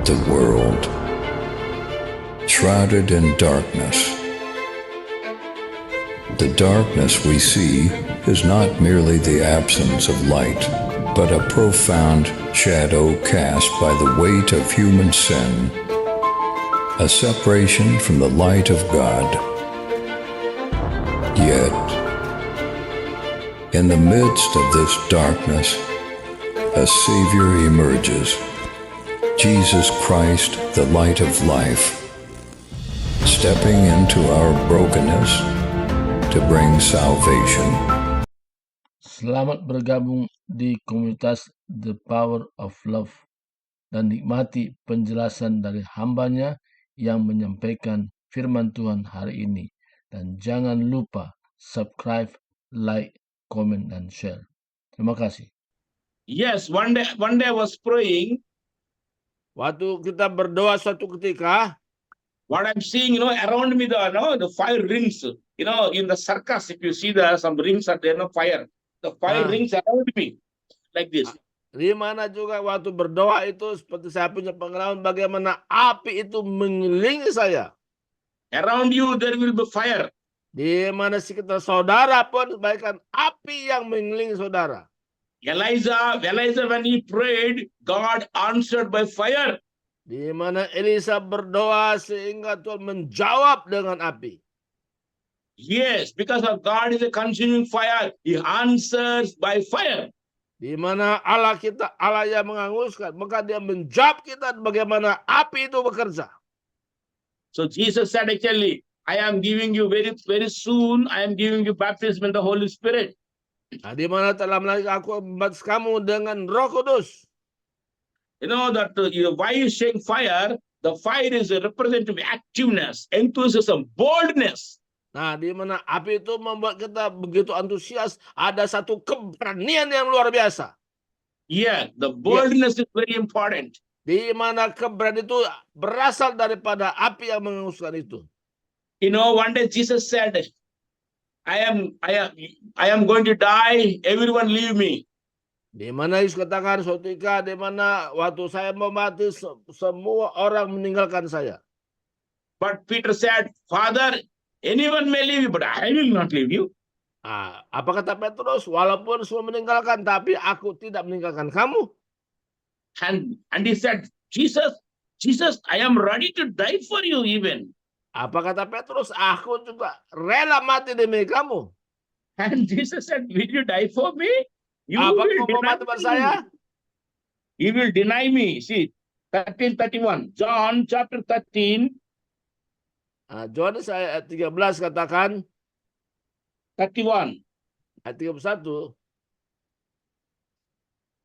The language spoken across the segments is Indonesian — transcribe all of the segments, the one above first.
the world, shrouded in darkness. The darkness we see is not merely the absence of light, but a profound shadow cast by the weight of human sin, a separation from the light of God. Yet, in the midst of this darkness, a Savior emerges, Jesus Christ, the light of life, stepping into our brokenness to bring salvation. Selamat bergabung di komunitas The Power of Love dan nikmati penjelasan dari hambanya yang menyampaikan firman Tuhan hari ini. Dan jangan lupa subscribe, like, comment, dan share. Terima kasih. Yes, one day I was praying. Waktu kita berdoa suatu ketika, What I'm seeing, around me, the fire rings. In the circus, if you see some rings are there, fire. The fire rings around me like this. di mana juga waktu berdoa itu seperti saya punya pengalaman bagaimana api itu mengelilingi saya. Around you there will be fire. Di mana sekitar saudara pun bagaikan api yang mengelilingi saudara. Elijah, when he prayed, God answered by fire. Di mana Elisa berdoa sehingga Tuhan menjawab dengan api. Yes, because of God is a consuming fire. He answers by fire. Di mana Allah kita, Allah yang menghanguskan, maka dia menjawab kita bagaimana api itu bekerja. So Jesus said, actually, I am giving you very, very soon, I am giving you baptism in the Holy Spirit. Nah, di mana telah melalui aku membaptis kamu dengan Roh Kudus. You know that why you saying fire? The fire is a representative activeness, enthusiasm, boldness. Nah, di mana api itu membuat kita begitu antusias, ada satu keberanian yang luar biasa. Yeah, the boldness is very important. Di mana keberanian itu berasal daripada api yang menghanguskan itu. One day Jesus said, I am going to die, everyone leave me. Di mana Yesus katakan suatu ketika di mana waktu saya mau mati semua orang meninggalkan saya. But Peter said, Father, anyone may leave you, but I will not leave you. Apa kata Petrus? Walaupun semua meninggalkan, tapi aku tidak meninggalkan kamu. And he said, Jesus, I am ready to die for you even. Apa kata Petrus? Aku juga rela mati demi kamu. And Jesus said, will you die for me? You Apa will kamu mati buat saya? You will deny me. See, 13:31. John chapter 13. Yohanes ayat 13 katakan. 31. Ayat 31.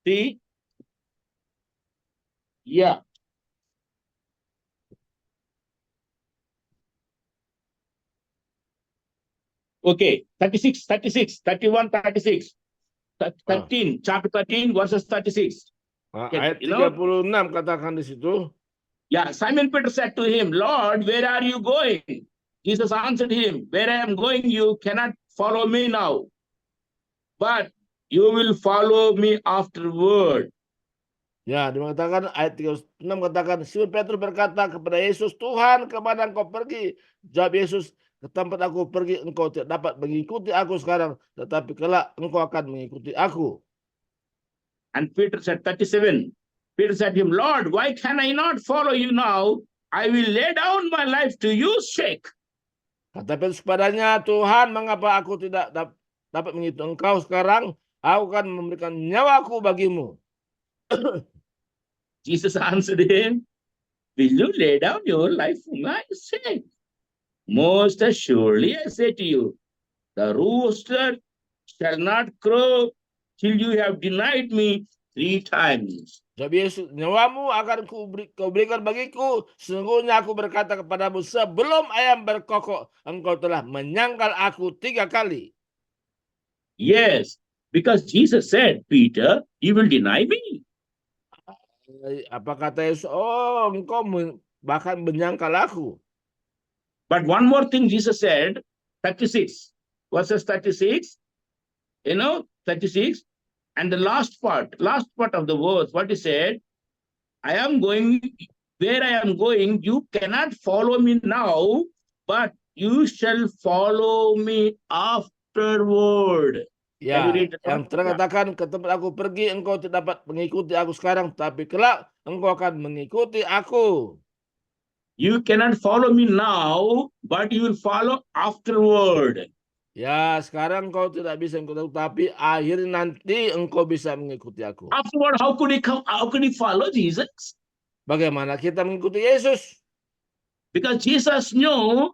See? Yeah. Okay, 36, 31, 36. 13, chapter 13, verses 36. Ayat 36 katakan di situ. Yeah, Simon Peter said to him, Lord, where are you going? Jesus answered him, where I am going, you cannot follow me now, but you will follow me afterward. Ya, dikatakan ayat 36 katakan, Simon Petrus berkata kepada Yesus, Tuhan, kemana engkau pergi? Jawab Yesus, ke tempat aku pergi, engkau tidak dapat mengikuti aku sekarang, tetapi kelak engkau akan mengikuti aku. And Peter said, 37. Peter said to him, Lord, why can I not follow you now? I will lay down my life to you sake. Kata Petrus kepadanya, Tuhan, mengapa aku tidak dapat mengikuti engkau sekarang? Aku akan memberikan nyawaku bagimu. Jesus answered him, will you lay down your life for my sake? Most assuredly, I say to you, the rooster shall not crow till you have denied me 3 times. Jawab Yesus, nyawamu akan kau berikan bagiku. Sesungguhnya aku berkata kepadamu, sebelum ayam berkokok, engkau telah menyangkal aku 3 kali. Yes, because Jesus said, Peter, you will deny me. Apa kata Yesus? Oh, engkau bahkan menyangkal aku. But one more thing Jesus said, 36, verses 36, 36, and the last part of the verse, what he said, I am going where I am going, you cannot follow me now, but you shall follow me afterward. Can you Ya, read that yang one? Yeah. terkatakan ke tempat aku pergi, engkau tidak dapat mengikuti aku sekarang, tapi kelak engkau akan mengikuti aku. You cannot follow me now, but you will follow afterward. Ya, sekarang engkau tidak bisa mengikuti aku, tapi akhirnya nanti engkau bisa mengikuti aku. Afterward, how could he come? How could he follow Jesus? Bagaimana kita mengikuti Yesus? Because Jesus knew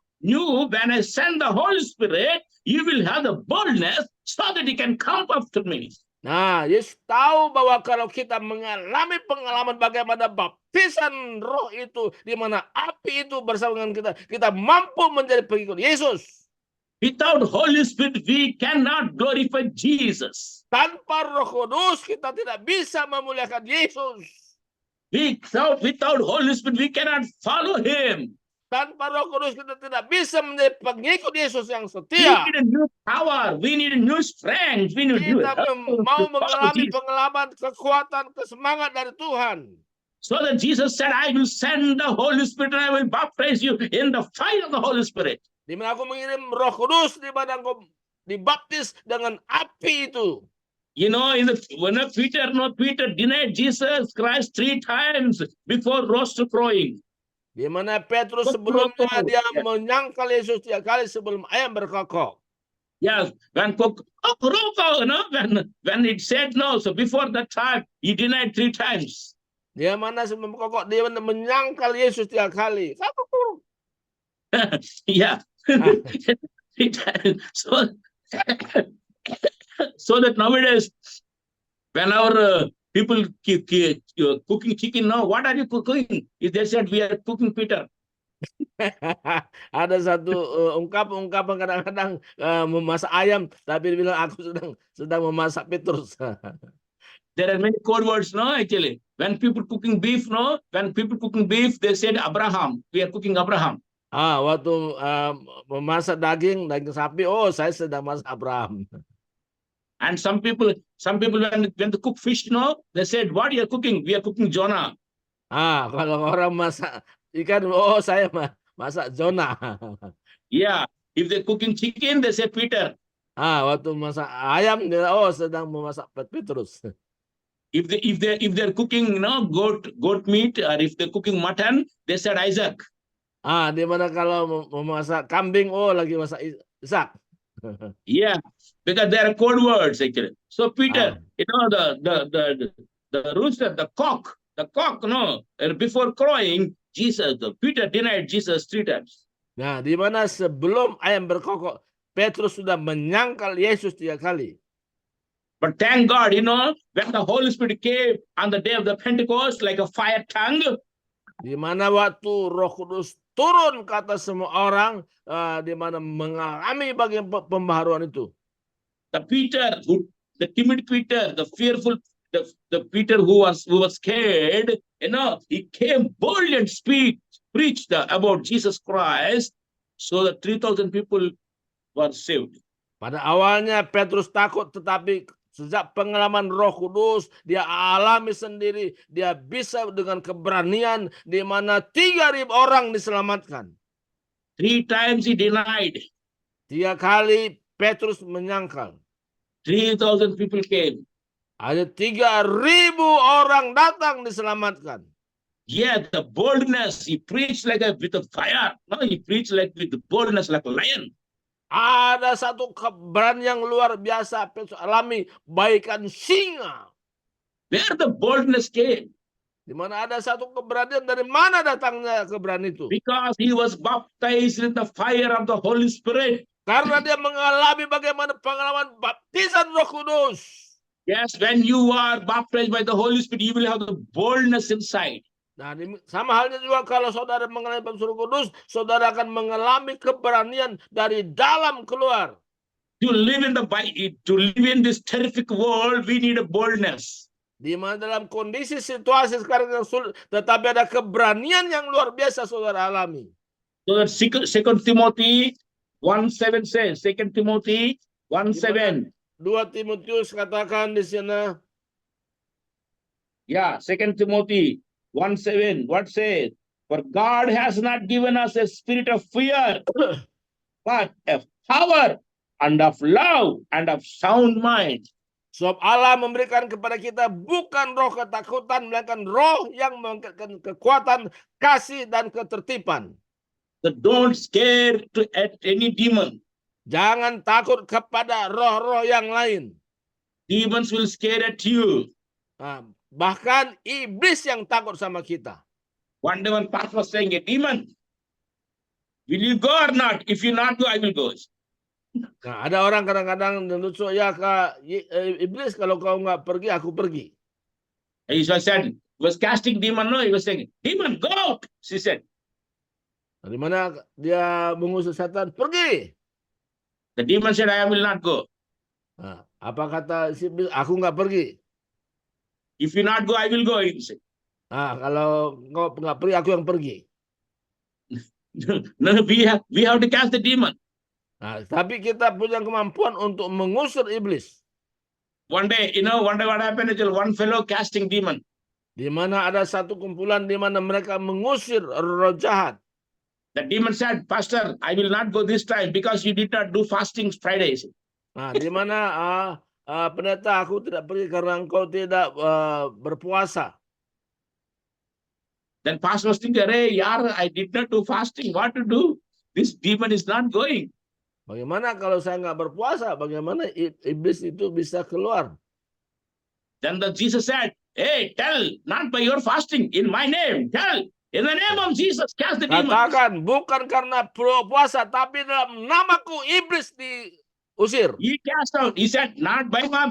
when I send the Holy Spirit, you will have the boldness so that you can come after me. Nah, Yesus tahu bahwa kalau kita mengalami pengalaman bagaimana baptisan roh itu, di mana api itu bersama dengan kita mampu menjadi pengikut Yesus. Without Holy Spirit, we cannot glorify Jesus. Tanpa Roh Kudus kita tidak bisa memuliakan Yesus. Without Holy Spirit, we cannot follow Him. Tanpa Roh Kudus kita tidak bisa menjadi pengikut Yesus yang We setia. need a new power. We need a new strength. We need new Kita help mau to follow mengalami Jesus. pengalaman kekuatan, kesemangat dari Tuhan. So that Jesus said, I will send the Holy Spirit and I will baptize you in the fire of the Holy Spirit. Di mana aku mengirim Roh Kudus, di mana engkau dibaptis dengan api itu. You know, when Peter denied Jesus Christ 3 times before rooster crowing. Di mana Petrus sebelumnya dia menyangkal Yesus 3 kali sebelum ayam berkokok. Yes, when it said no, so before that time he denied 3 times. Di mana sebelum berkokok dia menyangkal Yesus 3 kali. Yeah. so, so that nowadays, when our people cooking chicken, now what are you cooking? If they said we are cooking Peter. Ada satu ungkapan kadang-kadang memasak ayam, tapi dia bilang aku sedang memasak Petrus. There are many code words, no, actually. When people cooking beef, no, they said Abraham. We are cooking Abraham. Waktu memasak daging sapi, saya sedang masak Abraham. And some people when they cook fish, no, they said, what you are cooking? We are cooking Jonah. Kalau orang masak ikan, saya masak Jonah. Yeah, if they're cooking chicken, they say Peter. Waktu masak ayam, dia sedang memasak Petrus. If they're cooking, goat meat, or if they're cooking mutton, they said Isaac. Di mana kalau memasak kambing, lagi masak Ishak. Yeah, because there are code words actually. So Peter, the rooster, the cock, before crowing, Peter denied Jesus 3 times. Nah, di mana sebelum ayam berkokok, Petrus sudah menyangkal Yesus 3 kali. But thank God, when the Holy Spirit came on the day of the Pentecost like a fire tongue. Di mana waktu Roh Kudus turun ke atas semua orang, di mana mengalami bagian pembaharuan itu. The timid Peter, the fearful, the Peter who was scared, he came bold and preached about Jesus Christ, so that 3,000 people were saved. Pada awalnya Petrus takut, tetapi sejak pengalaman Roh Kudus, dia alami sendiri, dia bisa dengan keberanian, di mana 3.000 orang diselamatkan. 3 times he denied. 3 kali Petrus menyangkal. 3,000 people came. Ada 3.000 orang datang diselamatkan. Yeah, the boldness, he preached with a fire. No, he preached with the boldness like a lion. Ada satu keberanian yang luar biasa Petrus alami, bagaikan singa. Where the boldness came? Di mana ada satu keberanian, dari mana datangnya keberanian itu? Because he was baptized with the fire of the Holy Spirit. Karena dia mengalami bagaimana pengalaman baptisan Roh Kudus. Yes, when you are baptized by the Holy Spirit, you will have the boldness inside. Nah, sama halnya juga kalau saudara mengalami baptisan Roh Kudus, saudara akan mengalami keberanian dari dalam keluar. To live in this terrific world, we need a boldness. Di mana dalam kondisi situasi sekarang yang sulit, tetapi ada keberanian yang luar biasa saudara alami. So that 2 Timothy 1:7 says, 2 Timothy 1:7. 2 Timotius katakan di sana. Yeah, 2 Timothy 1:7, what says? For God has not given us a spirit of fear, but of power and of love and of sound mind. Sebab Allah memberikan kepada kita bukan roh ketakutan, melainkan roh yang memberikan kekuatan, kasih, dan ketertiban. So don't scare at any demon. Jangan takut kepada roh-roh yang lain. Demons will scare at you. Nah, bahkan iblis yang takut sama kita. One day one pastor was saying, a demon, will you go or not? If you not go, I will go. Nah, ada orang kadang-kadang menusuk, ya iblis, kalau kau nggak pergi, aku pergi. He said, was casting demon. No, he was saying, demon, go. She said. Dari mana dia mengusir setan? Pergi. The demon said, I will not go. Nah, apa kata si iblis? Aku nggak pergi. If you not go, I will go. He said. Nah, kalau kau nggak pergi, aku yang pergi. No, we have to cast the demon. Nah, tapi kita punya kemampuan untuk mengusir iblis. One day what happened is one fellow casting demon. Di mana ada satu kumpulan di mana mereka mengusir roh jahat. The demon said, Pastor, I will not go this time because you did not do fasting Fridays. Nah, di mana pendeta, aku tidak pergi karena engkau tidak berpuasa. Then pastor was thinking, hey, I did not do fasting. What to do? This demon is not going. Bagaimana kalau saya nggak berpuasa? Bagaimana iblis itu bisa keluar? Then Jesus said, hey, tell, not by your fasting, in my name, tell, in the name of Jesus, cast the demon. Katakan, bukan karena puasa, tapi dalam namaku iblis diusir. He cast out. He said, not by my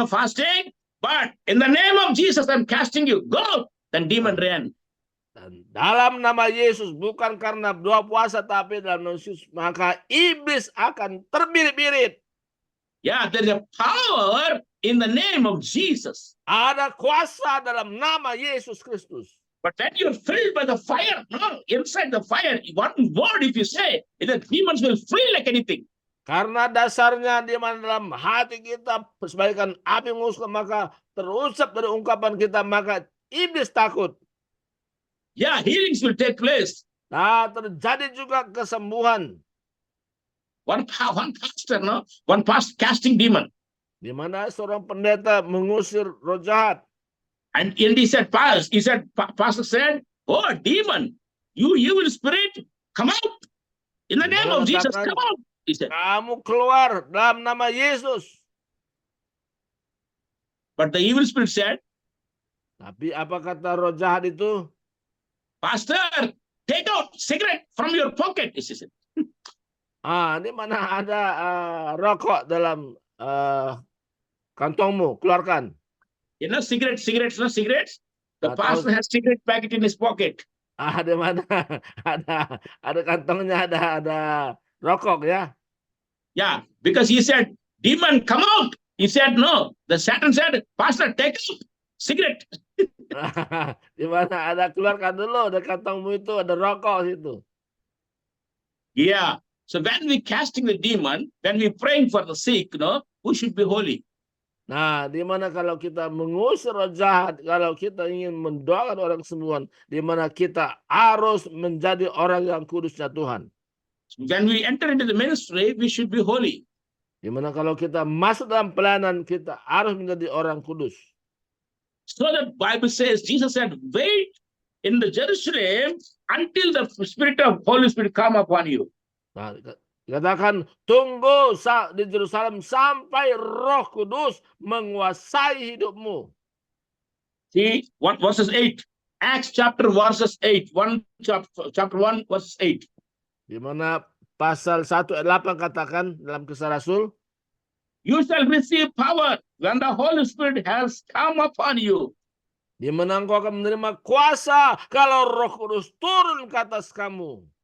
fasting, but in the name of Jesus, I'm casting you. Go. Then demon ran. Dan dalam nama Yesus, bukan karena doa puasa, tapi dalam nama Yesus, maka iblis akan terbirit-birit. Yeah, there is a power in the name of Jesus. Ada kuasa dalam nama Yesus Kristus. But when you're filled by the fire, inside the fire, one word if you say, the demons will flee like anything. Karena dasarnya di mana dalam hati kita sebagaikan api mengusap, maka terusap dari ungkapan kita, maka iblis takut. Yeah, healings will take place. Nah, terjadi juga kesembuhan. One pastor casting demon. Di mana seorang pendeta mengusir roh jahat. And he said, pastor said, oh, demon, you evil spirit, come out. In the name of Jesus, come out. He said. Kamu keluar dalam nama Yesus. But the evil spirit said, tapi apa kata roh jahat itu? Pastor, take out cigarette from your pocket. He said. Di mana ada rokok dalam kantongmu, keluarkan. You know, cigarettes. The pastor has cigarette packet in his pocket. Di mana ada kantongnya, ada rokok, ya. Yeah, because he said, demon, come out. He said, no. The Satan said, Pastor, take out cigarette. Di mana ada, keluarkan dulu, di kantongmu itu ada rokok situ. Yeah. So when we casting the demon, when we praying for the sick, we should be holy. Nah, di mana kalau kita mengusir roh jahat, kalau kita ingin mendoakan orang kesembuhan, di mana kita harus menjadi orang yang kudusnya Tuhan. When we enter into the ministry, we should be holy. Di mana kalau kita masuk dalam pelayanan, kita harus menjadi orang kudus. So the Bible says, Jesus said, wait in the Jerusalem until the Spirit of Holy Spirit come upon you. Nah, dikatakan, tunggu di Yerusalem sampai Roh Kudus menguasai hidupmu. See, verses 8. Acts chapter 8. Chapter 1, verses 8. Di mana pasal 1 ayat 8 katakan dalam Kisah Rasul, you shall receive power when the Holy Spirit has come upon you. Di mana engkau akan menerima kuasa kalau Roh Kudus turun ke atas kamu.